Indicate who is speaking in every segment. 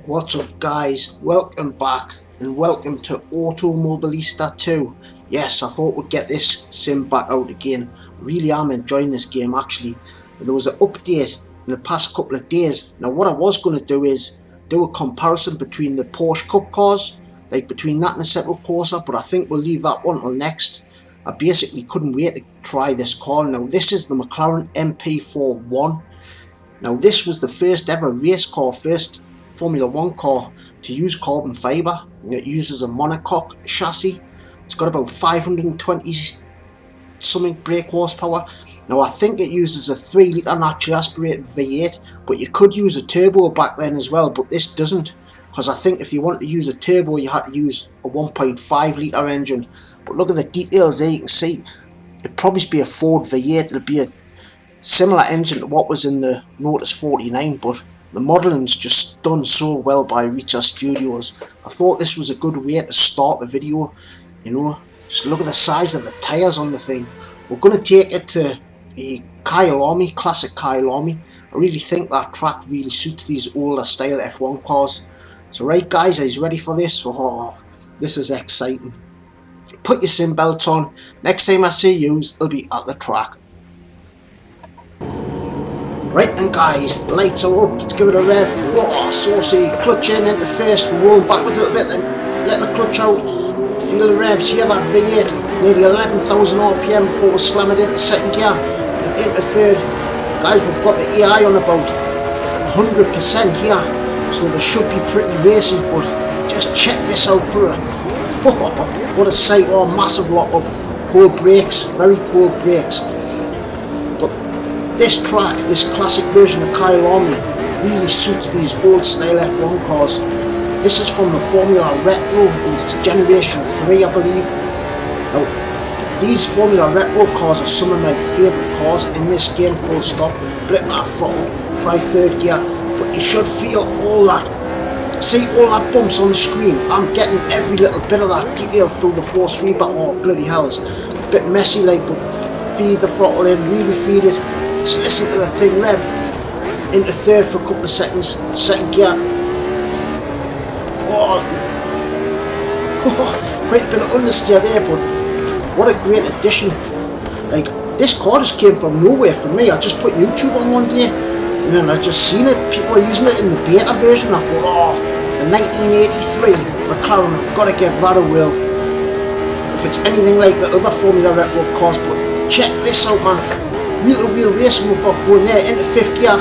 Speaker 1: What's up guys, welcome back and welcome to Automobilista 2. Yes, I thought we'd get this sim back out again. I really am enjoying this game actually. There was an update in the past couple of days. Now what I was going to do is do a comparison between the Porsche Cup cars, like between that and the Assetto Corsa, but I think we'll leave that one till next. I basically couldn't wait to try this car. Now this is the Mclaren MP4 1. Now this was the first ever race car, first Formula 1 car to use carbon fibre. It uses a monacock chassis. It's got about 520 something brake horsepower. Now I think it uses a 3 litre naturally aspirated V8, but you could use a turbo back then as well, but this doesn't, because I think if you want to use a turbo you had to use a 1.5 litre engine. But look at the details there, you can see it'd probably be a Ford V8, it'll be a similar engine to what was in the Lotus 49, but the modelling's just done so well by Richa Studios. I thought this was a good way to start the video, you know. Just look at the size of the tyres on the thing. We're going to take it to a Kyalarmi, classic Kyalarmi. I really think that track really suits these older style F1 cars. So right guys, are you ready for this? Oh, this is exciting. Put your sim belts on. Next time I see you, it'll be at the track. Right then guys, the lights are up, let's give it a rev. Whoa, saucy, clutch in into first, roll backwards a little bit, then let the clutch out. Feel the revs, hear that V8, nearly 11,000 RPM before we slam it into second gear and into third. Guys, we've got the AI on about 100% here, so they should be pretty racy, but just check this out for a... what a sight, oh, massive lock up, cool brakes, very cool brakes. This track, this classic version of Kyalarmi, really suits these old style F1 cars. This is from the Formula Retro in Generation 3 I believe. Now, these Formula Retro cars are some of my favourite cars in this game, full stop. Blip that throttle, try third gear, but you should feel all that. See all that bumps on the screen? I'm getting every little bit of that detail through the force feedback. Oh bloody hells. A bit messy like, but feed the throttle in, really feed it. So listen to the thing rev into third for a couple of seconds, second gear. Oh, quite a bit of understeer there, but what a great addition. Like, this car just came from nowhere for me. I just put YouTube on one day and then I just seen it, people are using it in the beta version. I thought, oh, the 1983 McLaren, I've got to give that a whirl. If it's anything like the other Formula Retro cars, but check this out man. Wheel-to-wheel racing we've got going there into fifth gear,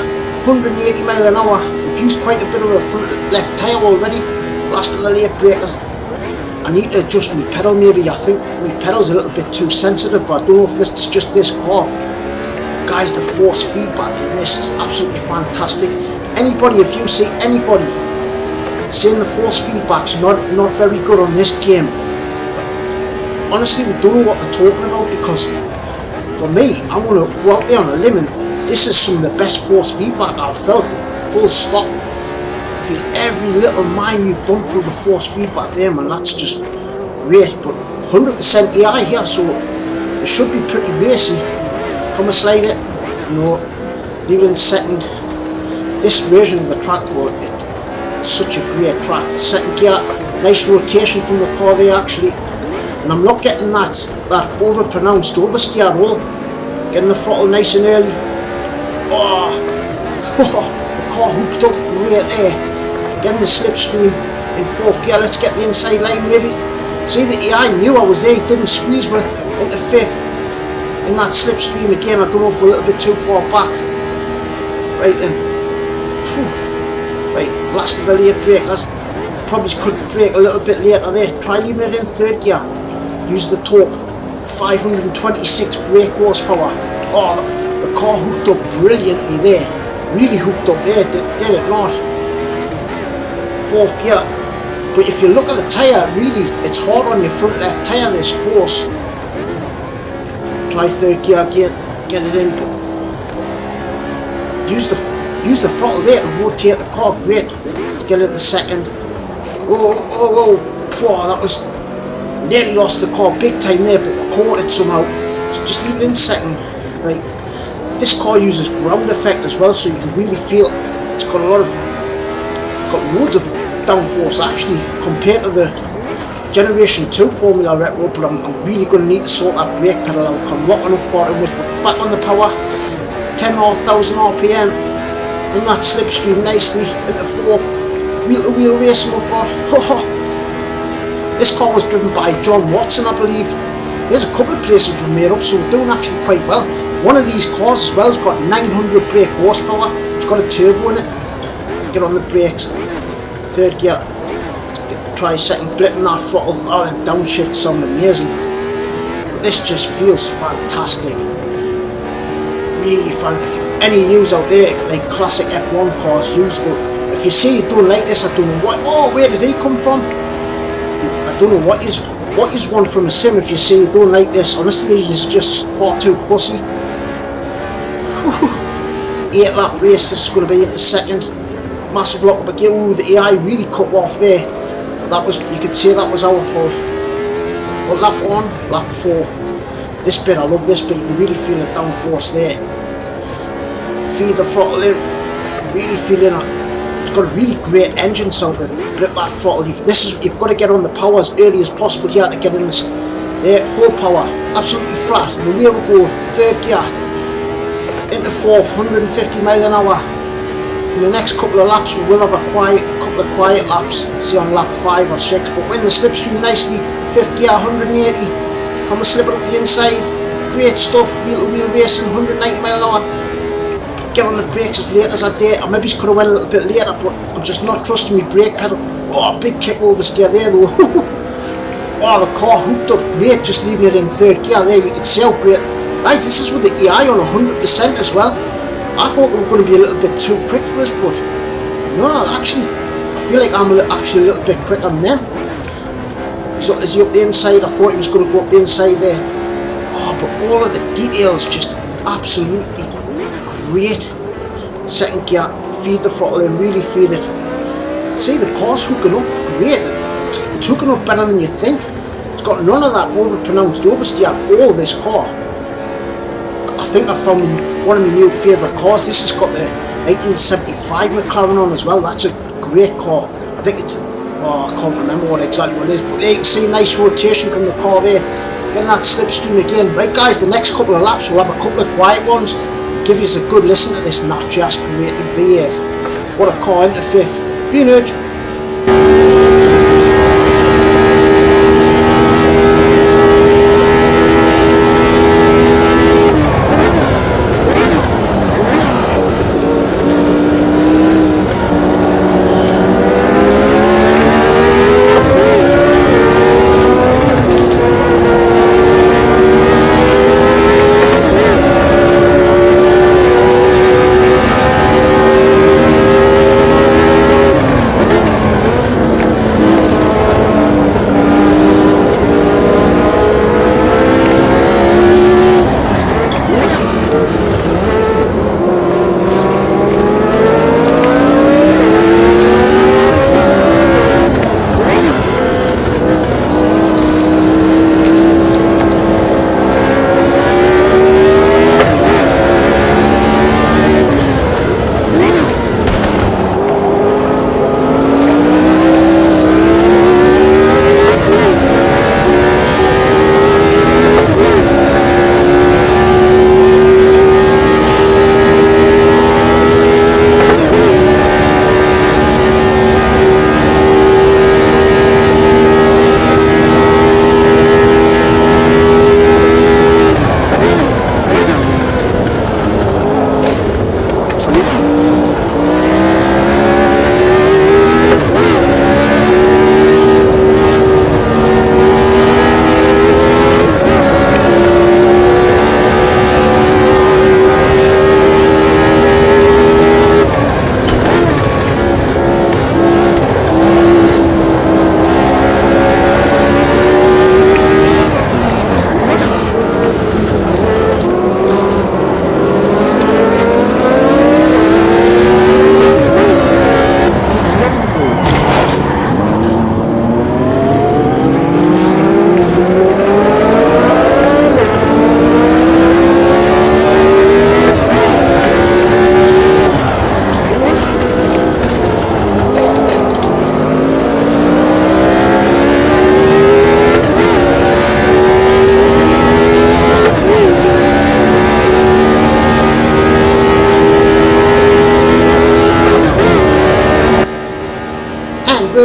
Speaker 1: 180 mile an hour. We've used quite a bit of a front left tyre already. Last of the late brakers. I need to adjust my pedal maybe. I think my pedal's a little bit too sensitive, but I don't know if it's just this car. Guys, the force feedback in this is absolutely fantastic. Anybody, if you see anybody saying the force feedback's not very good on this game, honestly they don't know what they're talking about, because for me, I'm going to go out there on a limb and this is some of the best force feedback I've felt, full stop. I feel every little mime you've done through the force feedback there man, that's just great. But 100% AI here, so it should be pretty racy. Come and slide it, no, leave it in second. This version of the track, but it's such a great track. Second gear, nice rotation from the car there actually. And I'm not getting that overpronounced oversteer at all. Getting the throttle nice and early. Oh, the car hooked up great there. Getting the slipstream in fourth gear. Let's get the inside line maybe. See the AI knew I was there, he didn't squeeze me into fifth. In that slipstream again, I don't know if we're a little bit too far back. Right then. Whew. Right, last of the late brakers. Probably could brake a little bit later there. Try leaving it in third gear. Use the torque, 526 brake horsepower. Oh, the car hooked up brilliantly there. Really hooked up there, did it not? Fourth gear. But if you look at the tyre, really, it's hard on your front left tyre, this course. Try third gear again, get it in. But use the throttle there to rotate the car, great. Let's get it in second. Oh, that was... Nearly lost the car big time there, but we caught it somehow. So just leave it in second. Right. This car uses ground effect as well, so you can really feel it's got a lot of got loads of downforce actually compared to the Generation 2 Formula Retro, but I'm really going to need to sort that brake pedal out. I'm rocking up far too much, but back on the power, 10,000 RPM, in that slipstream nicely, into fourth, wheel-to-wheel racing we've got. This car was driven by John Watson, I believe. There's a couple of places we made up, so we're doing actually quite well. One of these cars as well has got 900 brake horsepower, it's got a turbo in it. Get on the brakes, third gear, try second, blipping that throttle, and downshift sound amazing. But this just feels fantastic. Really fun. If any of yous out there like classic F1 cars, usable. If you see you don't like this, I don't know what. Oh, where did he come from? I don't know what is one from a sim. If you see you don't like this, honestly, he's just far too fussy. 8 lap race. This is going to be in the second. Massive lock up again. Ooh, the AI really cut off there. That was, you could say that was our fault. But lap 1, lap 4. This bit, I love this bit, you can really feel the downforce there. Feed the throttle in, really feeling it. It's got a really great engine sound to grip that throttle. You've got to get on the power as early as possible here to get in this. There, full power, absolutely flat. And away we go, third gear, into fourth, 150 miles an hour. In the next couple of laps we will have a couple of quiet laps, see on lap 5 or 6, but we're in the slipstream nicely, fifth gear, 180. Come and slip it up the inside, great stuff, wheel-to-wheel racing, 190 miles an hour. Get on the brakes as late as I dare. I maybe could have went a little bit later, but I'm just not trusting my brake pedal. Oh, big kick over steer there though. Oh, the car hooked up great, just leaving it in third gear there, you can see how great. Guys, this is with the AI on 100% as well. I thought they were going to be a little bit too quick for us, but no, actually, I feel like I'm actually a little bit quicker than them. Is he up the inside? I thought he was going to go up the inside there. Oh, but all of the details just absolutely great. Second gear, feed the throttle in, really feed it. See, the car's hooking up great. It's hooking up better than you think. It's got none of that overpronounced oversteer. All this car. I think I found one of my new favourite cars. This has got the 1975 Mclaren on as well. That's a great car. I think it's, oh, I can't remember exactly what it is, but there you can see a nice rotation from the car there. Getting that slipstream again. Right guys, the next couple of laps we'll have a couple of quiet ones. Give you a good listen to this naturally aspirated V8. What a car into fifth. Be an urge.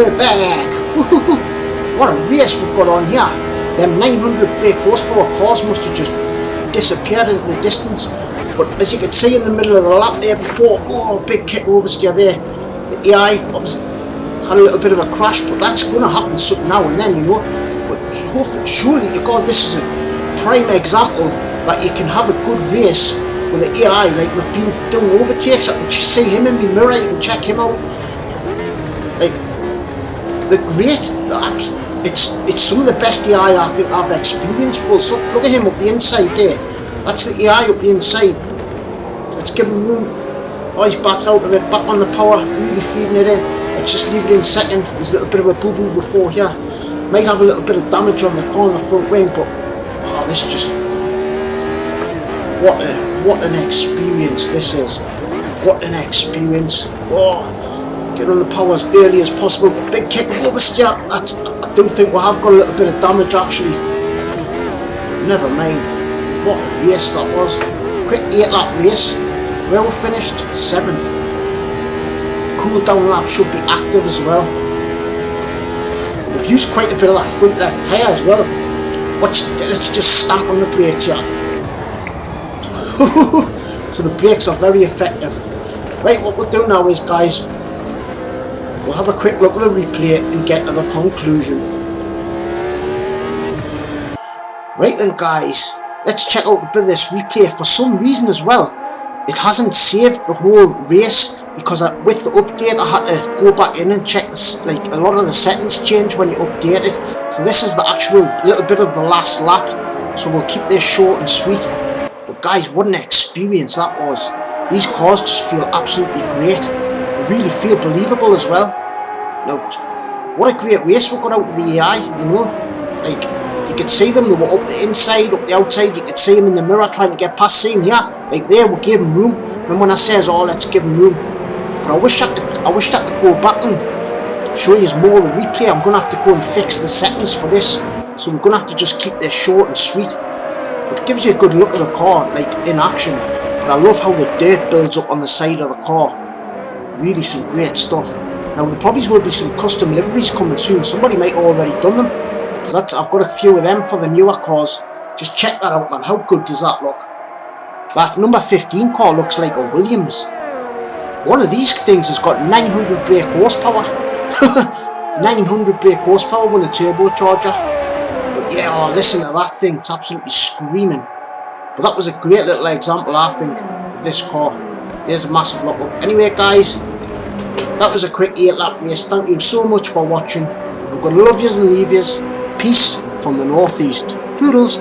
Speaker 1: the bag. What a race we've got on here. Them 900 brake horsepower cars must have just disappeared into the distance. But as you can see in the middle of the lap there before, oh, big kick oversteer there. The AI obviously had a little bit of a crash, but that's going to happen now and then, you know. But hopefully, surely to God, this is a prime example that you can have a good race with the AI. Like we've been doing overtakes, I can see him in my mirror, you can check him out. Like, the great, it's some of the best AI I think I've experienced. Full stop. Look at him up the inside there. That's the AI up the inside. Let's give him room. Oh, he's backed out of it, back on the power, really feeding it in. Let's just leave it in second. There's a little bit of a boo-boo before here. Might have a little bit of damage on the car on the front wing, but oh, this just, what an experience this is. What an experience. Oh, get on the power as early as possible. Big kick oversteer. That's, I do think we have got a little bit of damage actually, but never mind. What a race that was. Quick 8-lap race. Where we finished? 7th. Cool down lap should be active as well. We've used quite a bit of that front left tyre as well. Let's just stamp on the brakes here. So the brakes are very effective. Right, what we'll do now is, guys, we'll have a quick look at the replay and get to the conclusion. Right then, guys, let's check out a bit of this replay. For some reason as well, it hasn't saved the whole race, because with the update I had to go back in and check this, like a lot of the settings change when you update it. So this is the actual little bit of the last lap, so we'll keep this short and sweet. But guys, what an experience that was. These cars just feel absolutely great. They really feel believable as well. Now, what a great race we got out of the AI, you know. Like, you could see them, they were up the inside, up the outside, you could see them in the mirror trying to get past. See him here, like there, we gave him room. And when I says, oh, let's give him room. But I wish I could go back and show you more of the replay. I'm going to have to go and fix the settings for this. So we're going to have to just keep this short and sweet. But it gives you a good look at the car, like in action. But I love how the dirt builds up on the side of the car. Really some great stuff. Now there probably will be some custom liveries coming soon. Somebody might have already done them. I've got a few of them for the newer cars. Just check that out, man. How good does that look? That number 15 car looks like a Williams. One of these things has got 900 brake horsepower. 900 brake horsepower with a turbocharger. But yeah, oh, listen to that thing. It's absolutely screaming. But that was a great little example, I think, of this car. There's a massive lock up. Anyway, guys, that was a quick 8-lap race. Thank you so much for watching. I'm going to love yous and leave yous. Peace from the northeast. Toodles.